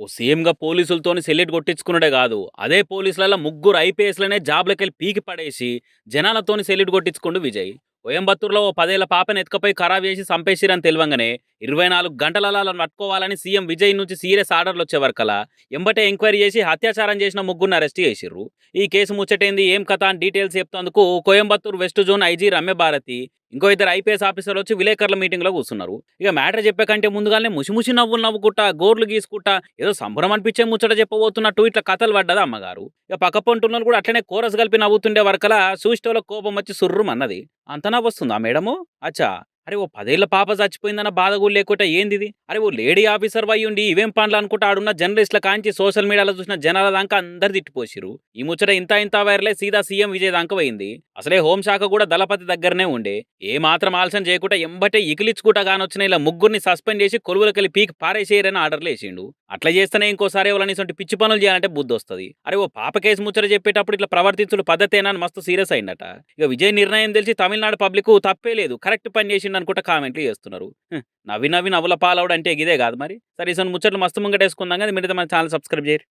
ఓ సీఎంగా పోలీసులతోని సెల్యూట్ కొట్టించుకునుడే గాదు. అదే పోలీసులల్ల ముగ్గురు ఐపీఎస్‌లనే జాబ్‌లకెళ్ళి పీకి పడేసి, జనాలతోని సెల్యూట్ కొట్టించుకుండు విజయ్. కోయంబత్తూర్‌లో ఓ 10 ఏళ్ల పాపని ఎత్తుకపోయి ఖరాబ్ చేసి సంపేసిర్రని తెలవంగానే 24 గంటలలో ఆళ్ళని పట్టుకోవాలని సీఎం విజయ్ నుంచి సీరియస్ ఆర్డర్‌లొచ్చే వరకలా ఎంబటే ఎంక్వైరీ చేసి అత్యాచారం చేసిన ముగ్గురిని అరెస్ట్ చేసిర్రు. ఈ కేసు ముచ్చటేంది, ఏం కథ అని డీటెయిల్స్ చెప్తందుకు Coimbatore west zone IG Ramya Bharathi, ఇంకో ఇద్దరు ఐపీఎస్ ఆఫీసర్‌లొచ్చి విలేకరుల మీటింగ్‌లో కూసున్నారు. ఇక మ్యాటర్ చెప్పే కంటే ముందుగానే ముసి ముసి నవ్వులు నవ్వుకుంటా, గోర్లు గీసుకుంటా ఏదో సంబరం అనిపించే ముచ్చట చెప్పబోతున్నట్టు ఇట్లా కథలు పడ్డది అమ్మగారు. ఇక పక్క పొంటున్నోళ్ళు కూడా అట్లనే కోరస్ కలిపి నవ్వుతుండే వరకలా చూసేటోళ్ళకి కోపం వచ్చి సుర్రుమన్నది. అంత నవ్వొస్తుందా మేడము? అచ్చా! అరే ఓ 10 ఏళ్ల పాప చచ్చిపోయిందన్న బాధ కూడా లేకుంటా ఏందిది? అరే ఓ లేడీ ఆఫీసర్ అయ్యుండి ఇవేం పనులు అనుకుంటా ఆడున్న జర్నలిస్టుల కాంచి సోషల్ మీడియాలో చూసిన జనాల దాకా అందరు తిట్టిపోసిర్రు. ఈ ముచ్చట ఇంత ఇంత వైరలే సీదా సీఎం విజయ్ దాకా పోయింది. అసలే హోంశాఖ కూడా దళపతి దగ్గరనే ఉండే. ఏ మాత్రం ఆలస్యం చేయకుండా ఎంబటే ఇకిలిచ్చుకుంటా గానొచ్చిన ఇలా ముగ్గురిని సస్పెండ్ చేసి కొలువులకెళ్ళి పీకి పారేసేయరని ఆర్డర్లు వేసిండు. అట్లా చేస్తేనే ఇంకోసారి ఎవరైనా ఇటువంటి పిచ్చి పనులు చేయాలంటే బుద్ధి వస్తుంది. అరే ఓ పాప కేసు ముచ్చట చెప్పేటప్పుడు ఇట్లా ప్రవర్తించుడు పద్ధతేనా అని మస్తు సీరియస్ అయిందట. ఇక విజయ్ నిర్ణయం తెలిసి తమిళనాడు పబ్లిక్ తప్పే లేదు, కరెక్ట్ పని చేసిండు అనుకుంటా కామెంట్లు చేస్తున్నారు. నవ్వి నవ్వి నవ్వుల పాలవడం అంటే ఇదే కాదు మరి. సరే ఇసలు ముచ్చట్లు మస్తు ముంగటేసుకుందాం. కానీ మీరు మన ఛానల్ సబ్స్క్రైబ్ చేయరు.